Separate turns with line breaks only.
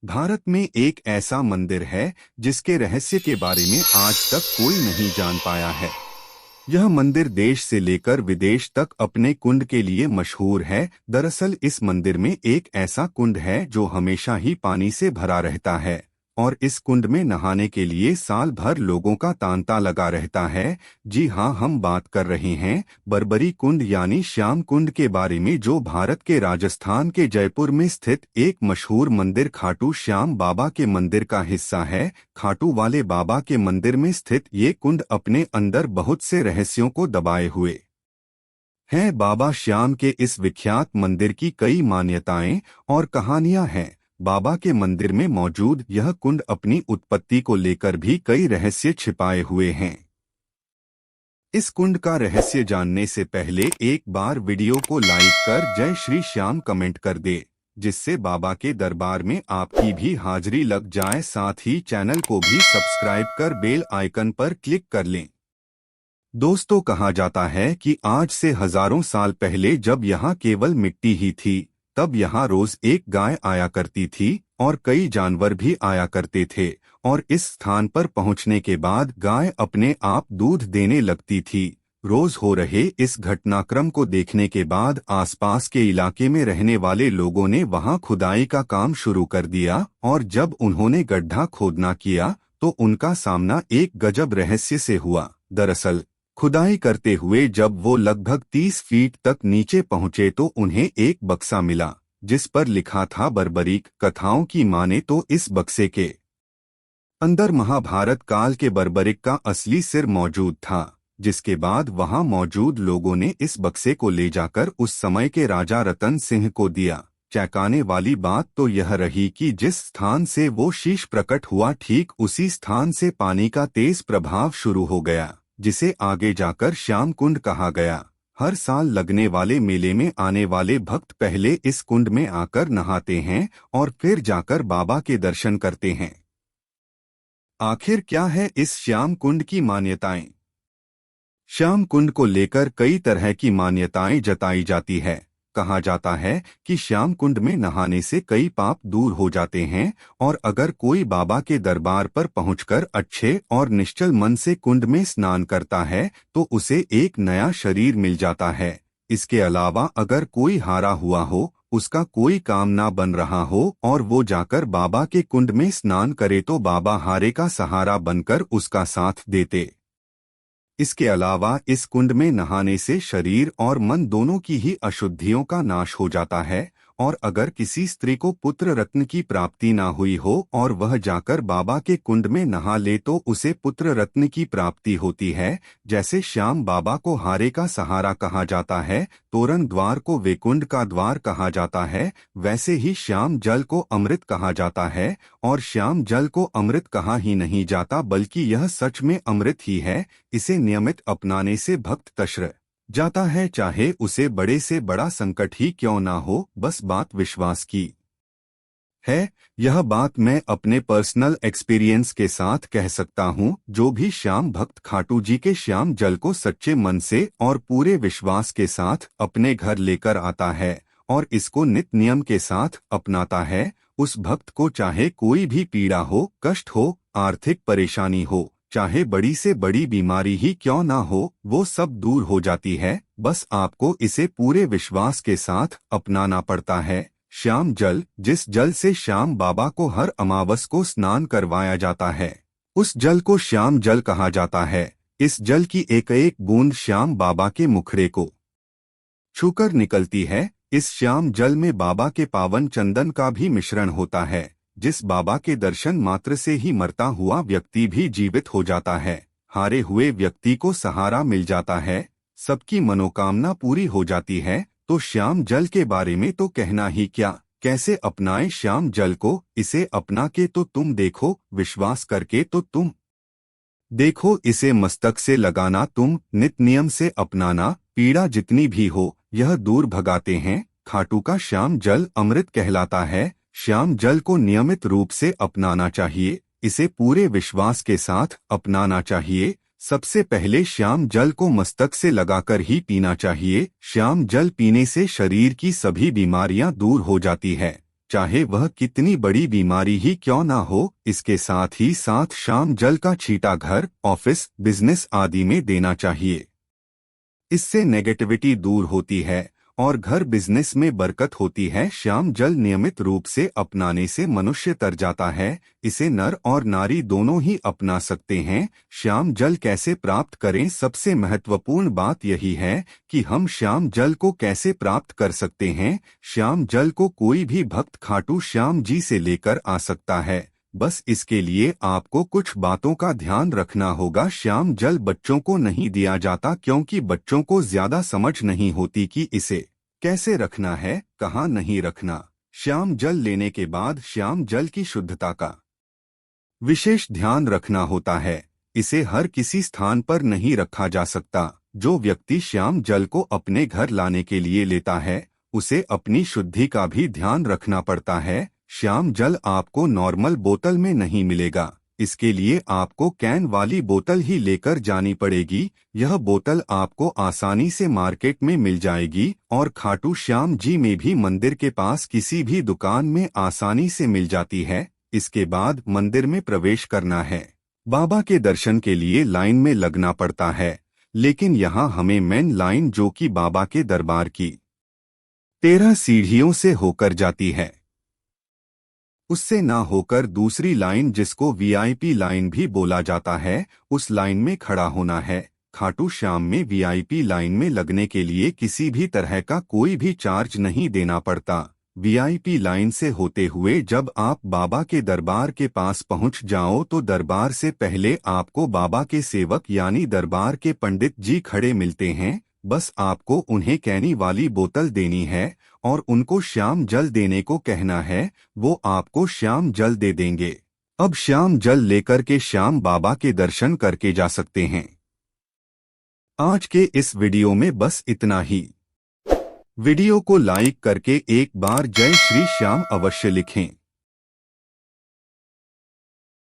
भारत में एक ऐसा मंदिर है जिसके रहस्य के बारे में आज तक कोई नहीं जान पाया है। यह मंदिर देश से लेकर विदेश तक अपने कुंड के लिए मशहूर है। दरअसल इस मंदिर में एक ऐसा कुंड है जो हमेशा ही पानी से भरा रहता है और इस कुंड में नहाने के लिए साल भर लोगों का तांता लगा रहता है। जी हाँ, हम बात कर रहे हैं बरबरी कुंड यानी श्याम कुंड के बारे में, जो भारत के राजस्थान के जयपुर में स्थित एक मशहूर मंदिर खाटू श्याम बाबा के मंदिर का हिस्सा है। खाटू वाले बाबा के मंदिर में स्थित ये कुंड अपने अंदर बहुत से रहस्यों को दबाए हुए हैं। बाबा श्याम के इस विख्यात मंदिर की कई मान्यताएं और कहानियां हैं। बाबा के मंदिर में मौजूद यह कुंड अपनी उत्पत्ति को लेकर भी कई रहस्य छिपाए हुए हैं। इस कुंड का रहस्य जानने से पहले एक बार वीडियो को लाइक कर जय श्री श्याम कमेंट कर दे, जिससे बाबा के दरबार में आपकी भी हाजिरी लग जाए। साथ ही चैनल को भी सब्सक्राइब कर बेल आइकन पर क्लिक कर लें। दोस्तों, कहा जाता है कि आज से हजारों साल पहले जब यहाँ केवल मिट्टी ही थी, तब यहाँ रोज एक गाय आया करती थी और कई जानवर भी आया करते थे। और इस स्थान पर पहुँचने के बाद गाय अपने आप दूध देने लगती थी। रोज हो रहे इस घटनाक्रम को देखने के बाद आसपास के इलाके में रहने वाले लोगों ने वहां खुदाई का काम शुरू कर दिया और जब उन्होंने गड्ढा खोदना किया तो उनका सामना एक गजब रहस्य से हुआ। दरअसल खुदाई करते हुए जब वो लगभग 30 फीट तक नीचे पहुंचे तो उन्हें एक बक्सा मिला जिस पर लिखा था बर्बरीक। कथाओं की माने तो इस बक्से के अंदर महाभारत काल के बर्बरिक का असली सिर मौजूद था, जिसके बाद वहां मौजूद लोगों ने इस बक्से को ले जाकर उस समय के राजा रतन सिंह को दिया। चौंकाने वाली बात तो यह रही कि जिस स्थान से वो शीश प्रकट हुआ, ठीक उसी स्थान से पानी का तेज प्रभाव शुरू हो गया, जिसे आगे जाकर श्याम कुंड कहा गया। हर साल लगने वाले मेले में आने वाले भक्त पहले इस कुंड में आकर नहाते हैं और फिर जाकर बाबा के दर्शन करते हैं। आखिर क्या है इस श्याम कुंड की मान्यताएं? श्याम कुंड को लेकर कई तरह की मान्यताएं जताई जाती है। कहा जाता है कि श्याम कुंड में नहाने से कई पाप दूर हो जाते हैं और अगर कोई बाबा के दरबार पर पहुंचकर अच्छे और निश्चल मन से कुंड में स्नान करता है तो उसे एक नया शरीर मिल जाता है। इसके अलावा अगर कोई हारा हुआ हो, उसका कोई काम ना बन रहा हो और वो जाकर बाबा के कुंड में स्नान करे तो बाबा हारे का सहारा बनकर उसका साथ देते। इसके अलावा इस कुंड में नहाने से शरीर और मन दोनों की ही अशुद्धियों का नाश हो जाता है और अगर किसी स्त्री को पुत्र रत्न की प्राप्ति ना हुई हो और वह जाकर बाबा के कुंड में नहा ले तो उसे पुत्र रत्न की प्राप्ति होती है। जैसे श्याम बाबा को हारे का सहारा कहा जाता है, तोरण द्वार को वैकुंठ का द्वार कहा जाता है, वैसे ही श्याम जल को अमृत कहा जाता है। और श्याम जल को अमृत कहा ही नहीं जाता बल्कि यह सच में अमृत ही है। इसे नियमित अपनाने से भक्त तृप्त जाता है, चाहे उसे बड़े से बड़ा संकट ही क्यों ना हो। बस बात विश्वास की है। यह बात मैं अपने पर्सनल एक्सपीरियंस के साथ कह सकता हूँ। जो भी श्याम भक्त खाटू जी के श्याम जल को सच्चे मन से और पूरे विश्वास के साथ अपने घर लेकर आता है और इसको नित नियम के साथ अपनाता है, उस भक्त को चाहे कोई भी पीड़ा हो, कष्ट हो, आर्थिक परेशानी हो, चाहे बड़ी से बड़ी बीमारी ही क्यों ना हो, वो सब दूर हो जाती है। बस आपको इसे पूरे विश्वास के साथ अपनाना पड़ता है। श्याम जल, जिस जल से श्याम बाबा को हर अमावस को स्नान करवाया जाता है, उस जल को श्याम जल कहा जाता है। इस जल की एक एक बूंद श्याम बाबा के मुखड़े को छूकर निकलती है। इस श्याम जल में बाबा के पावन चंदन का भी मिश्रण होता है, जिस बाबा के दर्शन मात्र से ही मरता हुआ व्यक्ति भी जीवित हो जाता है। हारे हुए व्यक्ति को सहारा मिल जाता है, सबकी मनोकामना पूरी हो जाती है। तो श्याम जल के बारे में तो कहना ही क्या। कैसे अपनाएं श्याम जल को? इसे अपना के तो तुम देखो, विश्वास करके तो तुम देखो। इसे मस्तक से लगाना तुम, नित नियम से अपनाना, पीड़ा जितनी भी हो यह दूर भगाते हैं। खाटू का श्याम जल अमृत कहलाता है। श्याम जल को नियमित रूप से अपनाना चाहिए, इसे पूरे विश्वास के साथ अपनाना चाहिए। सबसे पहले श्याम जल को मस्तक से लगाकर ही पीना चाहिए। श्याम जल पीने से शरीर की सभी बीमारियां दूर हो जाती है। चाहे वह कितनी बड़ी बीमारी ही क्यों ना हो। इसके साथ ही साथ श्याम जल का छींटा घर, ऑफिस, बिजनेस आदि में देना चाहिए। इससे नेगेटिविटी दूर होती है और घर बिजनेस में बरकत होती है। श्याम जल नियमित रूप से अपनाने से मनुष्य तर जाता है। इसे नर और नारी दोनों ही अपना सकते हैं। श्याम जल कैसे प्राप्त करें? सबसे महत्वपूर्ण बात यही है कि हम श्याम जल को कैसे प्राप्त कर सकते हैं। श्याम जल को कोई भी भक्त खाटू श्याम जी से लेकर आ सकता है। बस इसके लिए आपको कुछ बातों का ध्यान रखना होगा। श्याम जल बच्चों को नहीं दिया जाता क्योंकि बच्चों को ज्यादा समझ नहीं होती कि इसे कैसे रखना है, कहाँ नहीं रखना। श्याम जल लेने के बाद श्याम जल की शुद्धता का विशेष ध्यान रखना होता है। इसे हर किसी स्थान पर नहीं रखा जा सकता। जो व्यक्ति श्याम जल को अपने घर लाने के लिए लेता है उसे अपनी शुद्धि का भी ध्यान रखना पड़ता है। श्याम जल आपको नॉर्मल बोतल में नहीं मिलेगा। इसके लिए आपको कैन वाली बोतल ही लेकर जानी पड़ेगी। यह बोतल आपको आसानी से मार्केट में मिल जाएगी और खाटू श्याम जी में भी मंदिर के पास किसी भी दुकान में आसानी से मिल जाती है। इसके बाद मंदिर में प्रवेश करना है। बाबा के दर्शन के लिए लाइन में लगना पड़ता है, लेकिन यहाँ हमें मेन लाइन जो कि बाबा के दरबार की 13 सीढ़ियों से होकर जाती है, उससे ना होकर दूसरी लाइन जिसको वीआईपी लाइन भी बोला जाता है, उस लाइन में खड़ा होना है। खाटू श्याम में वीआईपी लाइन में लगने के लिए किसी भी तरह का कोई भी चार्ज नहीं देना पड़ता। वीआईपी लाइन से होते हुए जब आप बाबा के दरबार के पास पहुंच जाओ तो दरबार से पहले आपको बाबा के सेवक यानी दरबार के पंडित जी खड़े मिलते हैं। बस आपको उन्हें कैनी वाली बोतल देनी है और उनको श्याम जल देने को कहना है। वो आपको श्याम जल दे देंगे। अब श्याम जल लेकर के श्याम बाबा के दर्शन करके जा सकते हैं। आज के इस वीडियो में बस इतना ही। वीडियो को लाइक करके एक बार जय श्री श्याम अवश्य लिखें।